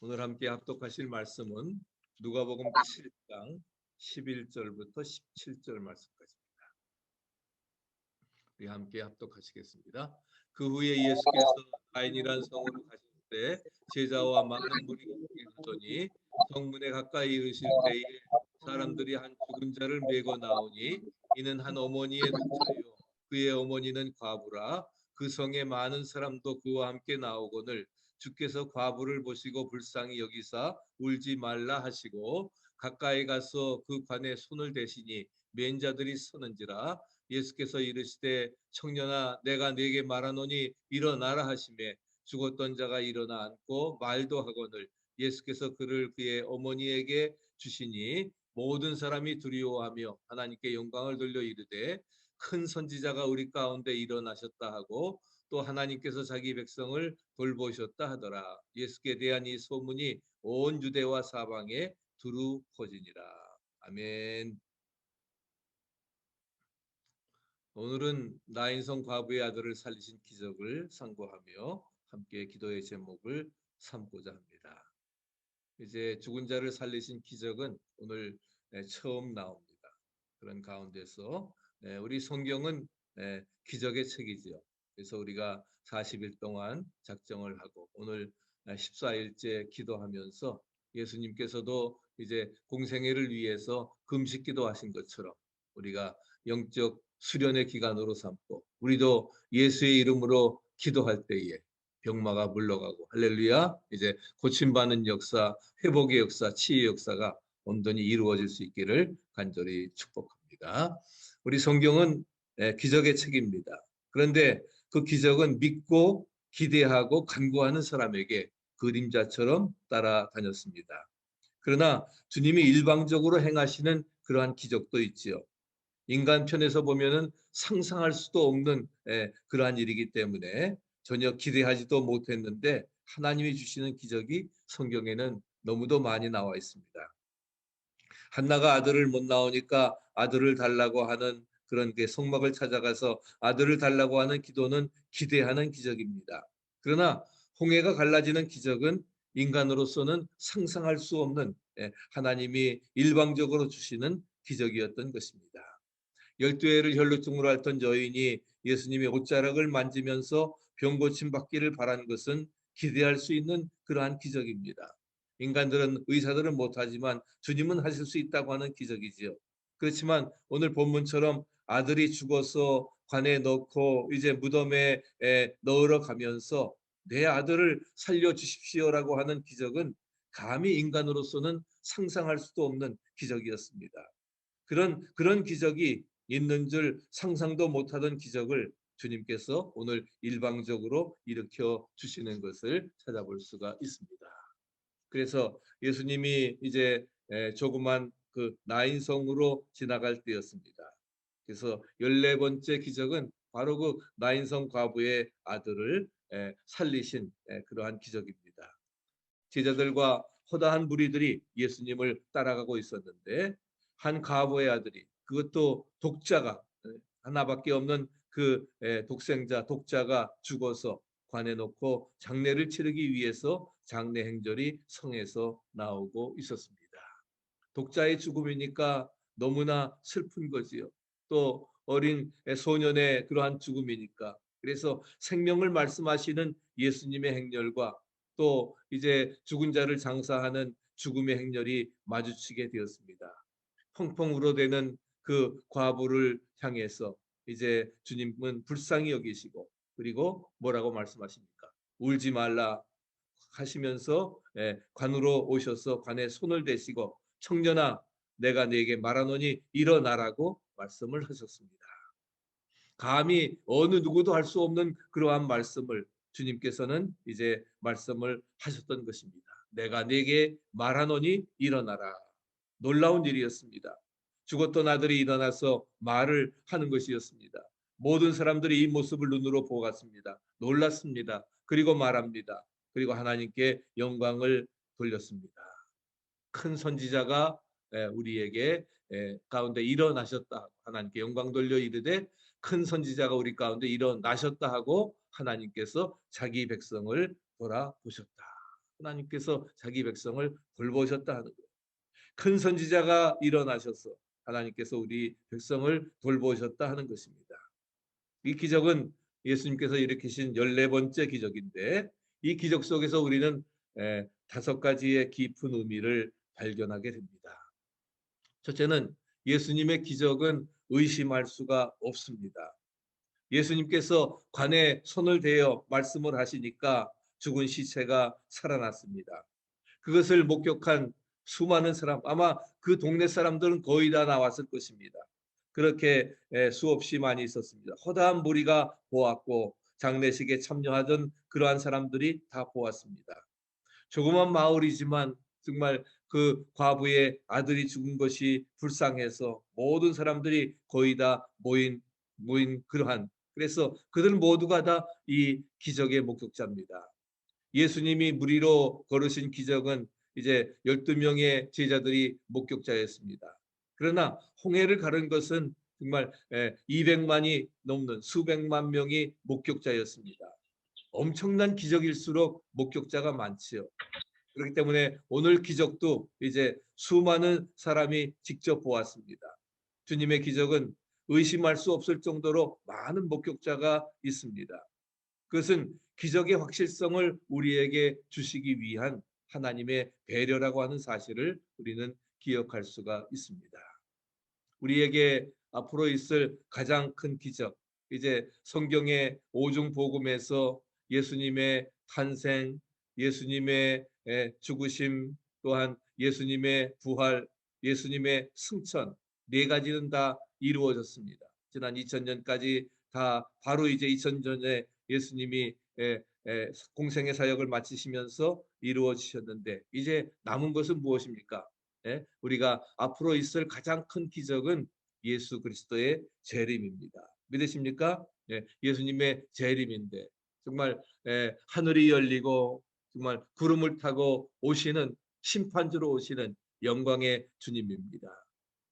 오늘 함께 합독하실 말씀은 누가복음 7장 11절부터 17절 말씀까지입니다. 우리 함께 합독하시겠습니다. 그 후에 예수께서 나인이란 성으로 가실 때 제자와 많은 무리가 오더니 성문에 가까이 이르실 때에 사람들이 한 죽은 자를 메고 나오니 이는 한 어머니의 독자요 그의 어머니는 과부라. 그 성에 많은 사람도 그와 함께 나오거늘 주께서 과부를 보시고 불쌍히 여기사 울지 말라 하시고 가까이 가서 그 관에 손을 대시니 맨 자들이 서는지라. 예수께서 이르시되 청년아 내가 네게 말하노니 일어나라 하시매 죽었던 자가 일어나 앉고 말도 하거늘 예수께서 그를 그의 어머니에게 주시니 모든 사람이 두려워하며 하나님께 영광을 돌려 이르되 큰 선지자가 우리 가운데 일어나셨다 하고 또 하나님께서 자기 백성을 돌보셨다 하더라. 예수께 대한 이 소문이 온 유대와 사방에 두루 퍼지니라. 아멘. 오늘은 나인성 과부의 아들을 살리신 기적을 상고하며 함께 기도의 제목을 삼고자 합니다. 이제 죽은 자를 살리신 기적은 오늘 처음 나옵니다. 그런 가운데서 우리 성경은 기적의 책이지요. 그래서 우리가 40일 동안 작정을 하고 오늘 14일째 기도하면서 예수님께서도 이제 공생애를 위해서 금식 기도하신 것처럼 우리가 영적 수련의 기간으로 삼고 우리도 예수의 이름으로 기도할 때에 병마가 물러가고 할렐루야 이제 고침받는 역사, 회복의 역사, 치유의 역사가 온전히 이루어질 수 있기를 간절히 축복합니다. 우리 성경은 기적의 책입니다. 그런데 그 기적은 믿고 기대하고 간구하는 사람에게 그림자처럼 따라다녔습니다. 그러나 주님이 일방적으로 행하시는 그러한 기적도 있지요. 인간 편에서 보면은 상상할 수도 없는 그러한 일이기 때문에 전혀 기대하지도 못했는데 하나님이 주시는 기적이 성경에는 너무도 많이 나와 있습니다. 한나가 아들을 못 낳으니까 아들을 달라고 하는 그런 게 성막을 찾아가서 아들을 달라고 하는 기도는 기대하는 기적입니다. 그러나 홍해가 갈라지는 기적은 인간으로서는 상상할 수 없는 하나님이 일방적으로 주시는 기적이었던 것입니다. 12회를 혈루증으로 앓던 여인이 예수님의 옷자락을 만지면서 병 고침 받기를 바란 것은 기대할 수 있는 그러한 기적입니다. 인간들은 의사들은 못하지만 주님은 하실 수 있다고 하는 기적이지요. 그렇지만 오늘 본문처럼 아들이 죽어서 관에 넣고 이제 무덤에 넣으러 가면서 내 아들을 살려주십시오라고 하는 기적은 감히 인간으로서는 상상할 수도 없는 기적이었습니다. 그런 기적이 있는 줄 상상도 못하던 기적을 주님께서 오늘 일방적으로 일으켜 주시는 것을 찾아볼 수가 있습니다. 그래서 예수님이 이제 조그만 그 나인성으로 지나갈 때였습니다. 그래서 14번째 기적은 바로 그 나인성 과부의 아들을 살리신 그러한 기적입니다. 제자들과 허다한 무리들이 예수님을 따라가고 있었는데 한 과부의 아들이 그것도 독자가 하나밖에 없는 그 독생자 독자가 죽어서 관에 놓고 장례를 치르기 위해서 장례 행절이 성에서 나오고 있었습니다. 독자의 죽음이니까 너무나 슬픈 거지요. 또 어린 소년의 그러한 죽음이니까. 그래서 생명을 말씀하시는 예수님의 행렬과 또 이제 죽은 자를 장사하는 죽음의 행렬이 마주치게 되었습니다. 펑펑 울어대는 그 과부를 향해서 이제 주님은 불쌍히 여기시고 그리고 뭐라고 말씀하십니까? 울지 말라 하시면서 관으로 오셔서 관에 손을 대시고 청년아 내가 네게 말하노니 일어나라고 말씀을 하셨습니다. 감히 어느 누구도 할 수 없는 그러한 말씀을 주님께서는 이제 말씀을 하셨던 것입니다. 내가 네게 말하노니 일어나라. 놀라운 일이었습니다. 죽었던 아들이 일어나서 말을 하는 것이었습니다. 모든 사람들이 이 모습을 눈으로 보았습니다. 놀랐습니다. 그리고 말합니다. 그리고 하나님께 영광을 돌렸습니다. 큰 선지자가 우리에게 가운데 일어나셨다. 하나님께 영광 돌려 이르되 큰 선지자가 우리 가운데 일어나셨다 하고 하나님께서 자기 백성을 돌아보셨다. 하나님께서 자기 백성을 돌보셨다 하는 거예요. 큰 선지자가 일어나셔서 하나님께서 우리 백성을 돌보셨다 하는 것입니다. 이 기적은 예수님께서 일으키신 14번째 기적인데 이 기적 속에서 우리는 5가지의 깊은 의미를 발견하게 됩니다. 첫째는 예수님의 기적은 의심할 수가 없습니다. 예수님께서 관에 손을 대어 말씀을 하시니까 죽은 시체가 살아났습니다. 그것을 목격한 수많은 사람, 아마 그 동네 사람들은 거의 다 나왔을 것입니다. 그렇게 수없이 많이 있었습니다. 허다한 무리가 보았고 장례식에 참여하던 그러한 사람들이 다 보았습니다. 조그만 마을이지만 정말 그 과부의 아들이 죽은 것이 불쌍해서 모든 사람들이 거의 다 모인 그러한, 그래서 그들 모두가 다 이 기적의 목격자입니다. 예수님이 무리로 걸으신 기적은 이제 12명의 제자들이 목격자였습니다. 그러나 홍해를 가른 것은 정말 200만이 넘는 수백만 명이 목격자였습니다. 엄청난 기적일수록 목격자가 많지요. 그렇기 때문에 오늘 기적도 이제 수많은 사람이 직접 보았습니다. 주님의 기적은 의심할 수 없을 정도로 많은 목격자가 있습니다. 그것은 기적의 확실성을 우리에게 주시기 위한 하나님의 배려라고 하는 사실을 우리는 기억할 수가 있습니다. 우리에게 앞으로 있을 가장 큰 기적, 이제 성경의 오중 복음에서 예수님의 탄생, 예수님의 죽으심, 또한 예수님의 부활, 예수님의 승천, 4가지는 다 이루어졌습니다. 지난 2000년까지 다 바로 이제 2000년에 예수님이 공생의 사역을 마치시면서 이루어지셨는데 이제 남은 것은 무엇입니까? 우리가 앞으로 있을 가장 큰 기적은 예수 그리스도의 재림입니다. 믿으십니까? 예수님의 재림인데 정말 하늘이 열리고 정말 구름을 타고 오시는 심판주로 오시는 영광의 주님입니다.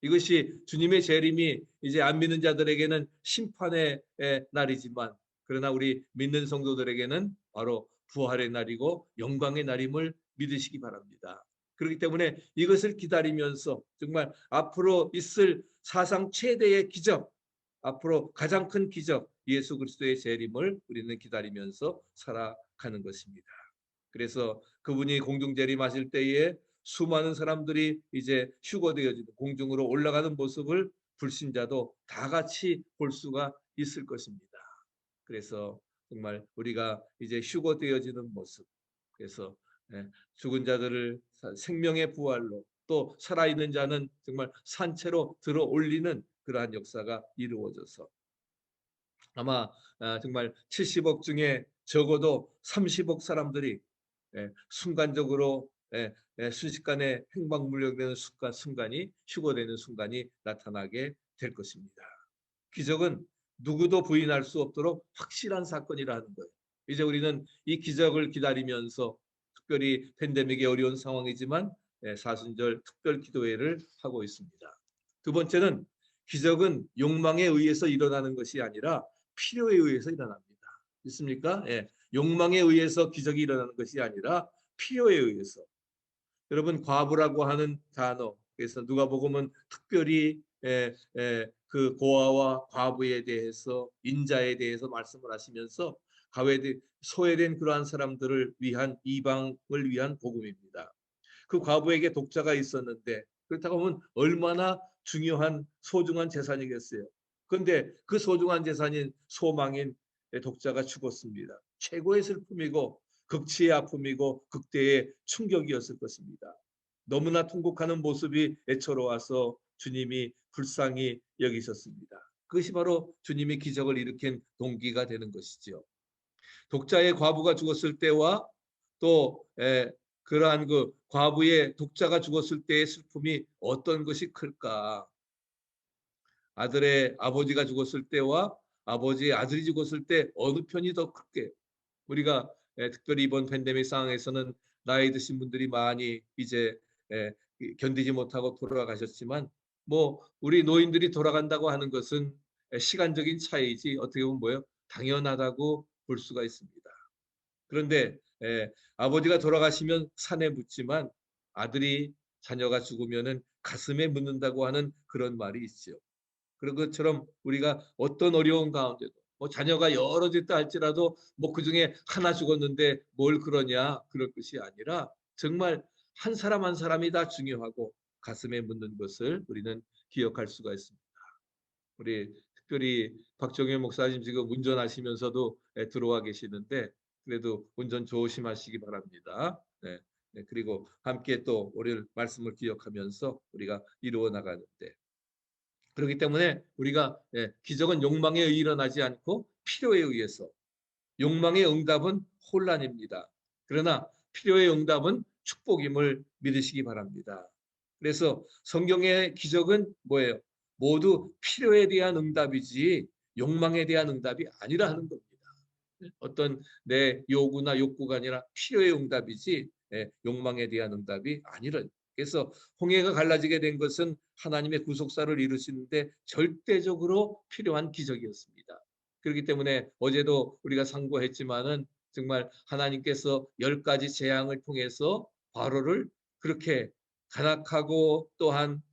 이것이 주님의 재림이 이제 안 믿는 자들에게는 심판의 날이지만 그러나 우리 믿는 성도들에게는 바로 부활의 날이고 영광의 날임을 믿으시기 바랍니다. 그렇기 때문에 이것을 기다리면서 정말 앞으로 있을 사상 최대의 기적, 앞으로 가장 큰 기적, 예수 그리스도의 재림을 우리는 기다리면서 살아가는 것입니다. 그래서 그분이 공중 재림하실 때에 수많은 사람들이 이제 휴거되어지는 공중으로 올라가는 모습을 불신자도 다 같이 볼 수가 있을 것입니다. 그래서 정말 우리가 이제 휴거되어지는 모습, 그래서 죽은 자들을 생명의 부활로 또 살아있는 자는 정말 산채로 들어 올리는 그러한 역사가 이루어져서 아마 정말 70억 중에 적어도 30억 사람들이 순간적으로 순식간에 행방불명되는 순간이 휴거되는 순간이 나타나게 될 것입니다. 기적은 누구도 부인할 수 없도록 확실한 사건이라는 거예요. 이제 우리는 이 기적을 기다리면서 특별히 팬데믹의 어려운 상황이지만 사순절 특별 기도회를 하고 있습니다. 두 번째는 기적은 욕망에 의해서 일어나는 것이 아니라 필요에 의해서 일어납니다. 있습니까? 욕망에 의해서 기적이 일어나는 것이 아니라 필요에 의해서. 여러분 과부라고 하는 단어, 그래서 누가복음은 특별히 그 고아와 과부에 대해서 인자에 대해서 말씀을 하시면서 소외된 그러한 사람들을 위한 이방을 위한 복음입니다. 그 과부에게 독자가 있었는데 그렇다고 하면 얼마나 중요한 소중한 재산이겠어요. 그런데 그 소중한 재산인 소망인 독자가 죽었습니다. 최고의 슬픔이고 극치의 아픔이고 극대의 충격이었을 것입니다. 너무나 통곡하는 모습이 애처로워서 주님이 불쌍히 여기셨습니다. 그것이 바로 주님이 기적을 일으킨 동기가 되는 것이죠. 독자의 과부가 죽었을 때와 또 그러한 그 과부의 독자가 죽었을 때의 슬픔이 어떤 것이 클까? 아들의 아버지가 죽었을 때와 아버지의 아들이 죽었을 때 어느 편이 더 크게? 우리가 특별히 이번 팬데믹 상황에서는 나이 드신 분들이 많이 이제 견디지 못하고 돌아가셨지만 뭐 우리 노인들이 돌아간다고 하는 것은 시간적인 차이지 어떻게 보면 뭐예요? 당연하다고 볼 수가 있습니다. 그런데 아버지가 돌아가시면 산에 묻지만 아들이 자녀가 죽으면은 가슴에 묻는다고 하는 그런 말이 있죠. 그런 것처럼 우리가 어떤 어려운 가운데도 뭐 자녀가 여러 있다 할지라도 뭐 그중에 하나 죽었는데 뭘 그러냐 그럴 것이 아니라 정말 한 사람 한 사람이 다 중요하고 가슴에 묻는 것을 우리는 기억할 수가 있습니다. 우리 특별히 박정현 목사님 지금 운전하시면서도 들어와 계시는데 그래도 운전 조심하시기 바랍니다. 네, 네, 그리고 함께 또 오늘 말씀을 기억하면서 우리가 이루어 나가는데 그렇기 때문에 우리가 기적은 욕망에 의해 일어나지 않고 필요에 의해서 욕망의 응답은 혼란입니다. 그러나 필요의 응답은 축복임을 믿으시기 바랍니다. 그래서 성경의 기적은 뭐예요? 모두 필요에 대한 응답이지 욕망에 대한 응답이 아니라 하는 겁니다. 어떤 내 요구나 욕구가 아니라 필요의 응답이지 욕망에 대한 응답이 아니라. 그래서 홍해가 갈라지게 된 것은 하나님의 구속사를 이루시는데 절대적으로 필요한 기적이었습니다. 그렇기 때문에 어제도 우리가 상고했지만은 정말 하나님께서 10가지 재앙을 통해서 바로를 그렇게 간악하고 또한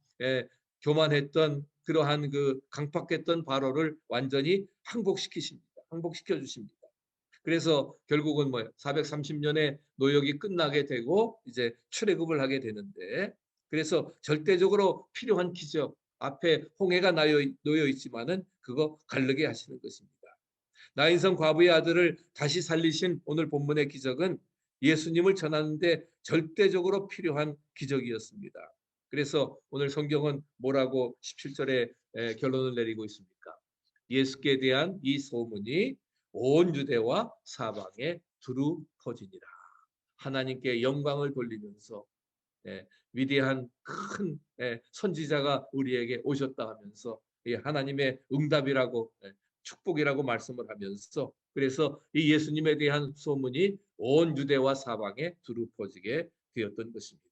교만했던 그러한 그 강팍했던 바로를 완전히 항복시키십니다. 항복시켜 주십니다. 그래서 결국은 뭐예요? 430년의 노역이 끝나게 되고 이제 출애굽을 하게 되는데 그래서 절대적으로 필요한 기적 앞에 홍해가 놓여 있지만은 그거 가르게 하시는 것입니다. 나인성 과부의 아들을 다시 살리신 오늘 본문의 기적은 예수님을 전하는데 절대적으로 필요한 기적이었습니다. 그래서 오늘 성경은 뭐라고 17절에 결론을 내리고 있습니까? 예수께 대한 이 소문이 온 유대와 사방에 두루 퍼지니라. 하나님께 영광을 돌리면서 위대한 큰 선지자가 우리에게 오셨다 하면서 하나님의 응답이라고 축복이라고 말씀을 하면서 그래서 이 예수님에 대한 소문이 온 유대와 사방에 두루 퍼지게 되었던 것입니다.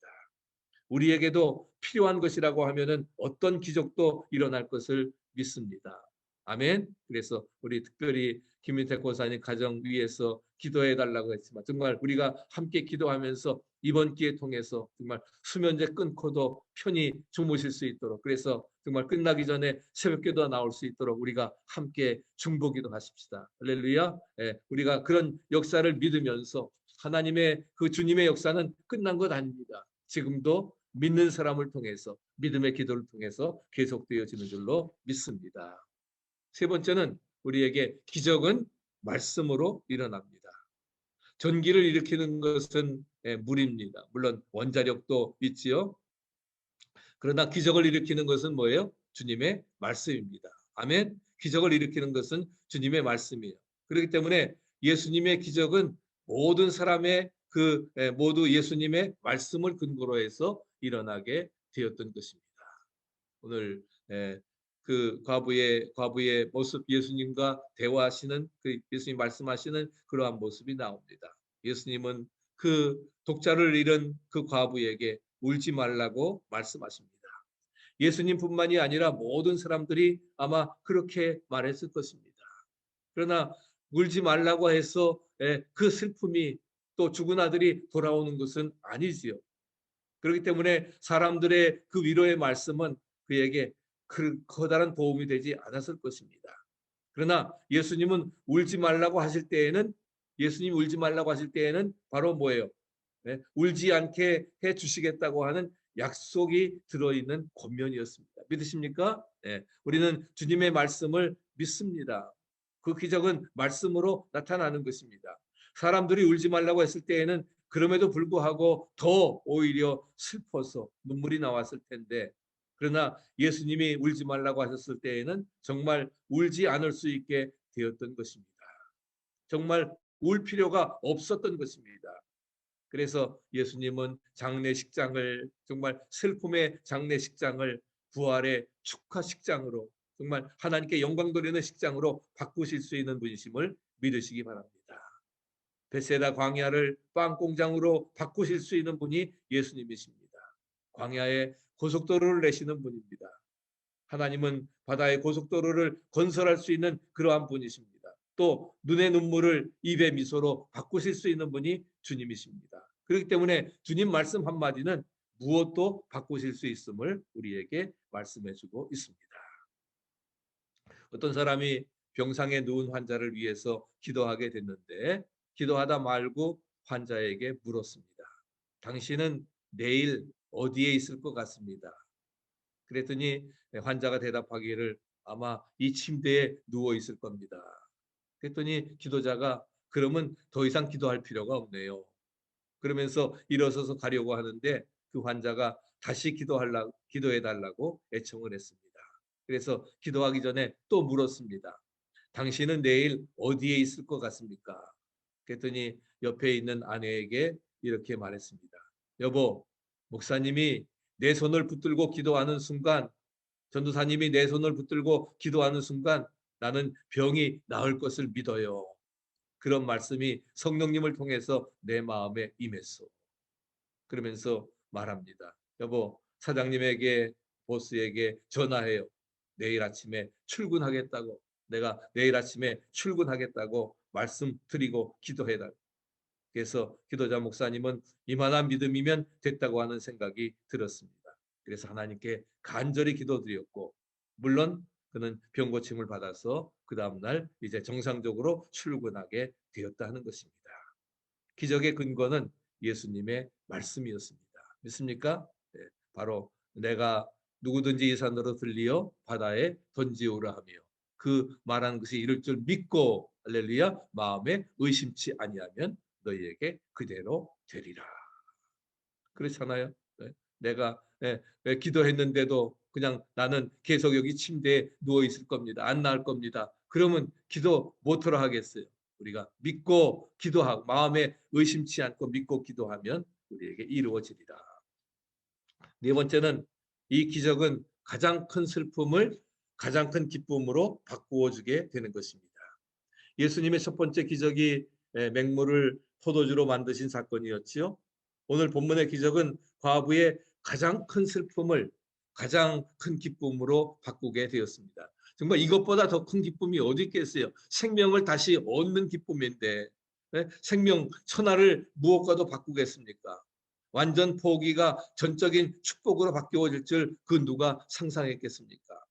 우리에게도 필요한 것이라고 하면은 어떤 기적도 일어날 것을 믿습니다. 아멘. 그래서 우리 특별히 김민택 권사님 가정 위해서 기도해 달라고 했지만 정말 우리가 함께 기도하면서 이번 기회 통해서 정말 수면제 끊고도 편히 주무실 수 있도록 그래서 정말 끝나기 전에 새벽기도 나올 수 있도록 우리가 함께 중보기도 하십시다. 할렐루야. 우리가 그런 역사를 믿으면서 하나님의 그 주님의 역사는 끝난 것 아닙니다. 지금도 믿는 사람을 통해서 믿음의 기도를 통해서 계속되어지는 줄로 믿습니다. 세 번째는 우리에게 기적은 말씀으로 일어납니다. 전기를 일으키는 것은 물입니다. 물론 원자력도 있지요. 그러나 기적을 일으키는 것은 뭐예요? 주님의 말씀입니다. 아멘. 기적을 일으키는 것은 주님의 말씀이에요. 그렇기 때문에 예수님의 기적은 모든 사람의 모두 예수님의 말씀을 근거로 해서 일어나게 되었던 것입니다. 오늘 그 과부의 모습 예수님과 대화하시는 그 예수님 말씀하시는 그러한 모습이 나옵니다. 예수님은 그 독자를 잃은 그 과부에게 울지 말라고 말씀하십니다. 예수님뿐만이 아니라 모든 사람들이 아마 그렇게 말했을 것입니다. 그러나 울지 말라고 해서 그 슬픔이 또 죽은 아들이 돌아오는 것은 아니지요. 그렇기 때문에 사람들의 그 위로의 말씀은 그에게 그 커다란 도움이 되지 않았을 것입니다. 그러나 예수님은 울지 말라고 하실 때에는 예수님 울지 말라고 하실 때에는 바로 뭐예요? 울지 않게 해 주시겠다고 하는 약속이 들어있는 권면이었습니다. 믿으십니까? 우리는 주님의 말씀을 믿습니다. 그 기적은 말씀으로 나타나는 것입니다. 사람들이 울지 말라고 했을 때에는 그럼에도 불구하고 더 오히려 슬퍼서 눈물이 나왔을 텐데 그러나 예수님이 울지 말라고 하셨을 때에는 정말 울지 않을 수 있게 되었던 것입니다. 정말 울 필요가 없었던 것입니다. 그래서 예수님은 장례식장을 정말 슬픔의 장례식장을 부활의 축하식장으로 정말 하나님께 영광 돌리는 식장으로 바꾸실 수 있는 분이심을 믿으시기 바랍니다. 베세다 광야를 빵 공장으로 바꾸실 수 있는 분이 예수님이십니다. 광야에 고속도로를 내시는 분입니다. 하나님은 바다의 고속도로를 건설할 수 있는 그러한 분이십니다. 또 눈의 눈물을 입의 미소로 바꾸실 수 있는 분이 주님이십니다. 그렇기 때문에 주님 말씀 한마디는 무엇도 바꾸실 수 있음을 우리에게 말씀해 주고 있습니다. 어떤 사람이 병상에 누운 환자를 위해서 기도하게 됐는데 기도하다 말고 환자에게 물었습니다. 당신은 내일 어디에 있을 것 같습니다. 그랬더니 환자가 대답하기를 아마 이 침대에 누워 있을 겁니다. 그랬더니 기도자가 그러면 더 이상 기도할 필요가 없네요. 그러면서 일어서서 가려고 하는데 그 환자가 다시 기도해 달라고 애청을 했습니다. 그래서 기도하기 전에 또 물었습니다. 당신은 내일 어디에 있을 것 같습니까? 그랬더니 옆에 있는 아내에게 이렇게 말했습니다. 여보, 목사님이 내 손을 붙들고 기도하는 순간, 전도사님이 내 손을 붙들고 기도하는 순간 나는 병이 나을 것을 믿어요. 그런 말씀이 성령님을 통해서 내 마음에 임했어. 그러면서 말합니다. 여보, 사장님에게, 보스에게 전화해요. 내일 아침에 출근하겠다고. 내가 내일 아침에 출근하겠다고 말씀드리고 기도해달라고. 그래서 기도자 목사님은 이만한 믿음이면 됐다고 하는 생각이 들었습니다. 그래서 하나님께 간절히 기도드렸고, 물론 그는 병 고침을 받아서 그 다음날 이제 정상적으로 출근하게 되었다는 것입니다. 기적의 근거는 예수님의 말씀이었습니다. 믿습니까? 네, 바로 내가 누구든지 이 산으로 들리어 바다에 던지오라 하며 그 말한 것이 이룰 줄 믿고 할렐루야 마음에 의심치 아니하면 너희에게 그대로 되리라. 그렇잖아요. 네, 내가 기도했는데도 그냥 나는 계속 여기 침대에 누워 있을 겁니다. 안 나을 겁니다. 그러면 기도 못하러 하겠어요. 우리가 믿고 기도하고 마음에 의심치 않고 믿고 기도하면 우리에게 이루어지리라. 네 번째는 이 기적은 가장 큰 슬픔을 가장 큰 기쁨으로 바꾸어 주게 되는 것입니다. 예수님의 첫 번째 기적이 맹물을 포도주로 만드신 사건이었지요. 오늘 본문의 기적은 과부의 가장 큰 슬픔을 가장 큰 기쁨으로 바꾸게 되었습니다. 정말 이것보다 더 큰 기쁨이 어디 있겠어요? 생명을 다시 얻는 기쁨인데 생명 천하를 무엇과도 바꾸겠습니까? 완전 포기가 전적인 축복으로 바뀌어질 줄 그 누가 상상했겠습니까?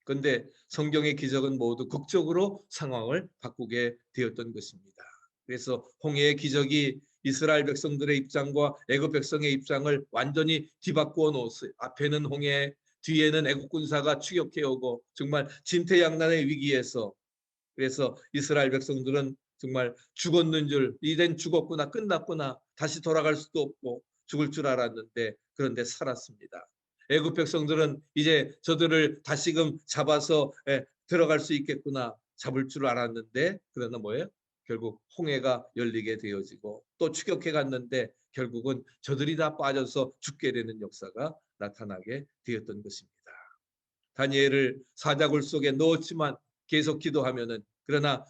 그런데 성경의 기적은 모두 극적으로 상황을 바꾸게 되었던 것입니다. 그래서 홍해의 기적이 이스라엘 백성들의 입장과 애굽 백성의 입장을 완전히 뒤바꾸어 놓았어요. 앞에는 홍해, 뒤에는 애굽 군사가 추격해 오고 정말 진퇴양난의 위기에서 그래서 이스라엘 백성들은 정말 죽었는 줄, 이젠 죽었구나, 끝났구나, 다시 돌아갈 수도 없고 죽을 줄 알았는데 그런데 살았습니다. 애굽 백성들은 이제 저들을 다시금 잡아서 들어갈 수 있겠구나, 잡을 줄 알았는데 그러나 뭐예요? 결국 홍해가 열리게 되어지고 또 추격해 갔는데 결국은 저들이 다 빠져서 죽게 되는 역사가 나타나게 되었던 것입니다. 다니엘을 사자굴 속에 넣었지만 계속 기도하면은 그러나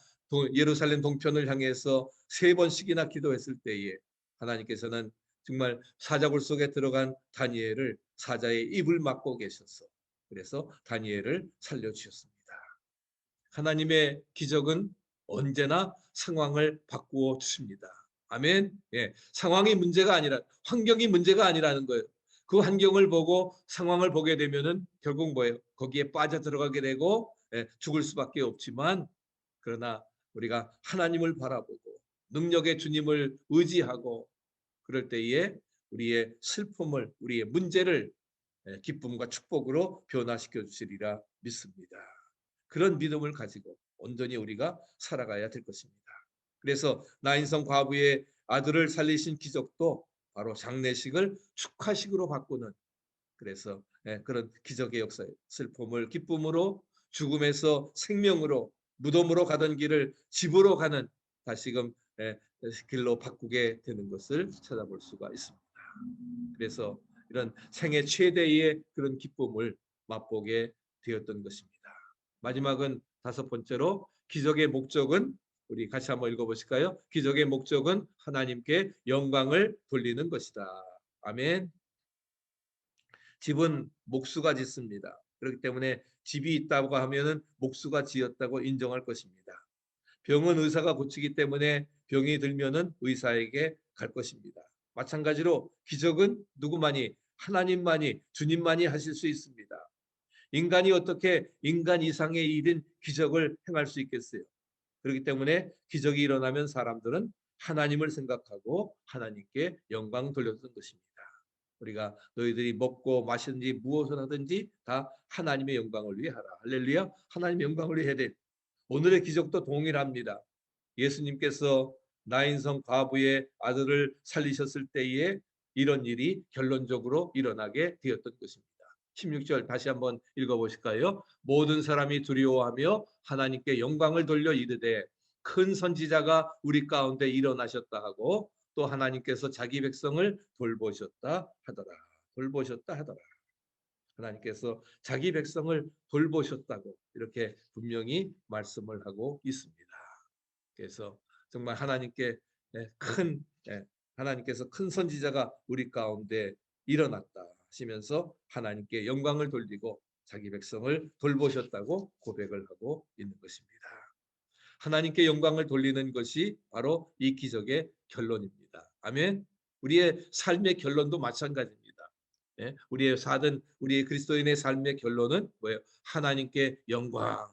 예루살렘 동편을 향해서 3번씩이나 기도했을 때에 하나님께서는 정말 사자굴 속에 들어간 다니엘을 사자의 입을 막고 계셔서 그래서 다니엘을 살려주셨습니다. 하나님의 기적은 언제나 상황을 바꾸어 주십니다. 아멘. 예, 상황이 문제가 아니라 환경이 문제가 아니라는 거예요. 그 환경을 보고 상황을 보게 되면은 결국 뭐예요? 거기에 빠져 들어가게 되고 죽을 수밖에 없지만 그러나 우리가 하나님을 바라보고 능력의 주님을 의지하고 그럴 때에 우리의 슬픔을 우리의 문제를 기쁨과 축복으로 변화시켜 주시리라 믿습니다. 그런 믿음을 가지고 온전히 우리가 살아가야 될 것입니다. 그래서 나인성 과부의 아들을 살리신 기적도 바로 장례식을 축하식으로 바꾸는 그래서 그런 기적의 역사에 슬픔을 기쁨으로 죽음에서 생명으로 무덤으로 가던 길을 집으로 가는 다시금 길로 바꾸게 되는 것을 찾아볼 수가 있습니다. 그래서 이런 생애 최대의 그런 기쁨을 맛보게 되었던 것입니다. 마지막은 5번째로 기적의 목적은 우리 같이 한번 읽어보실까요? 기적의 목적은 하나님께 영광을 돌리는 것이다. 아멘. 집은 목수가 짓습니다. 그렇기 때문에 집이 있다고 하면은 목수가 지었다고 인정할 것입니다. 병은 의사가 고치기 때문에 병이 들면은 의사에게 갈 것입니다. 마찬가지로 기적은 누구만이 하나님만이 주님만이 하실 수 있습니다. 인간이 어떻게 인간 이상의 일인 기적을 행할 수 있겠어요? 그렇기 때문에 기적이 일어나면 사람들은 하나님을 생각하고 하나님께 영광 돌렸던 것입니다. 우리가 너희들이 먹고 마시든지 무엇을 하든지 다 하나님의 영광을 위해 하라. 할렐루야. 하나님의 영광을 위해 해야 돼. 오늘의 기적도 동일합니다. 예수님께서 나인성 과부의 아들을 살리셨을 때에 이런 일이 결론적으로 일어나게 되었던 것입니다. 16절 다시 한번 읽어보실까요? 모든 사람이 두려워하며 하나님께 영광을 돌려 이르되 큰 선지자가 우리 가운데 일어나셨다 하고 또 하나님께서 자기 백성을 돌보셨다 하더라. 돌보셨다 하더라. 하나님께서 자기 백성을 돌보셨다고 이렇게 분명히 말씀을 하고 있습니다. 그래서 정말 하나님께 큰 하나님께서 큰 선지자가 우리 가운데 일어났다 하시면서 하나님께 영광을 돌리고 자기 백성을 돌보셨다고 고백을 하고 있는 것입니다. 하나님께 영광을 돌리는 것이 바로 이 기적의 결론입니다. 아멘. 우리의 삶의 결론도 마찬가지입니다. 우리의 사든 우리의 그리스도인의 삶의 결론은 뭐예요? 하나님께 영광.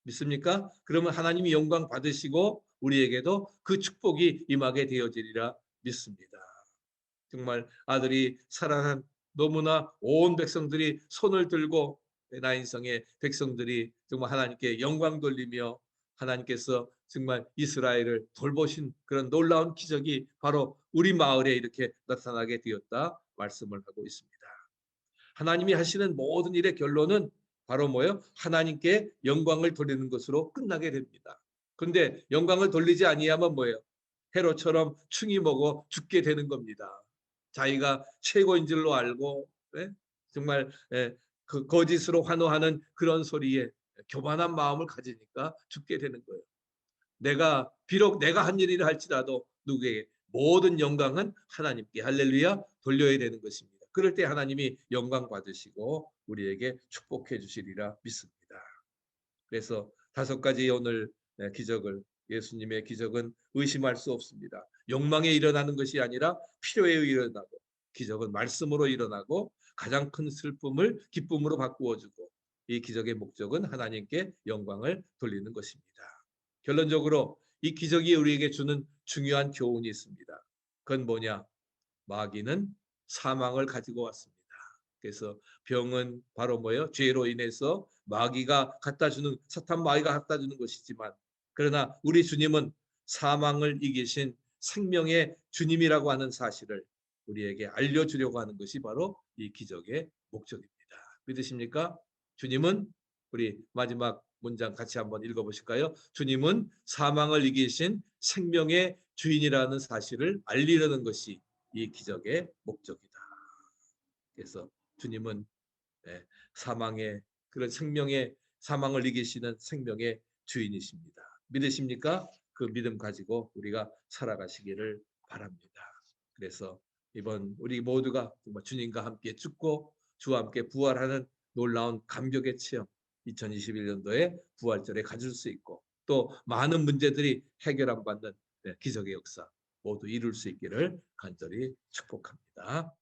믿습니까? 그러면 하나님이 영광 받으시고 우리에게도 그 축복이 임하게 되어지리라 믿습니다. 정말 아들이 살아난 너무나 온 백성들이 손을 들고 나인성의 백성들이 정말 하나님께 영광 돌리며 하나님께서 정말 이스라엘을 돌보신 그런 놀라운 기적이 바로 우리 마을에 이렇게 나타나게 되었다 말씀을 하고 있습니다. 하나님이 하시는 모든 일의 결론은 바로 뭐예요? 하나님께 영광을 돌리는 것으로 끝나게 됩니다. 그런데 영광을 돌리지 아니하면 뭐예요? 헤롯처럼 충이 먹어 죽게 되는 겁니다. 자기가 최고인 줄로 알고 정말 그 거짓으로 환호하는 그런 소리에 교만한 마음을 가지니까 죽게 되는 거예요. 비록 내가 한 일이라 할지라도 누구에게 모든 영광은 하나님께 할렐루야 돌려야 되는 것입니다. 그럴 때 하나님이 영광 받으시고 우리에게 축복해 주시리라 믿습니다. 그래서 5가지 오늘 기적을 예수님의 기적은 의심할 수 없습니다. 욕망에 일어나는 것이 아니라 필요에 일어나고 기적은 말씀으로 일어나고 가장 큰 슬픔을 기쁨으로 바꾸어주고 이 기적의 목적은 하나님께 영광을 돌리는 것입니다. 결론적으로 이 기적이 우리에게 주는 중요한 교훈이 있습니다. 그건 뭐냐? 마귀는 사망을 가지고 왔습니다. 그래서 병은 바로 뭐예요? 죄로 인해서 마귀가 갖다 주는 사탄 마귀가 갖다 주는 것이지만 그러나 우리 주님은 사망을 이기신 생명의 주님이라고 하는 사실을 우리에게 알려주려고 하는 것이 바로 이 기적의 목적입니다. 믿으십니까? 주님은 우리 마지막 문장 같이 한번 읽어보실까요? 주님은 사망을 이기신 생명의 주인이라는 사실을 알리려는 것이 이 기적의 목적이다. 그래서 주님은 사망의 그런 생명의 사망을 이기시는 생명의 주인이십니다. 믿으십니까? 그 믿음 가지고 우리가 살아가시기를 바랍니다. 그래서 이번 우리 모두가 정말 주님과 함께 죽고 주와 함께 부활하는 놀라운 감격의 체험 2021년도에 부활절에 가질 수 있고 또 많은 문제들이 해결 안 받는 기적의 역사 모두 이룰 수 있기를 간절히 축복합니다.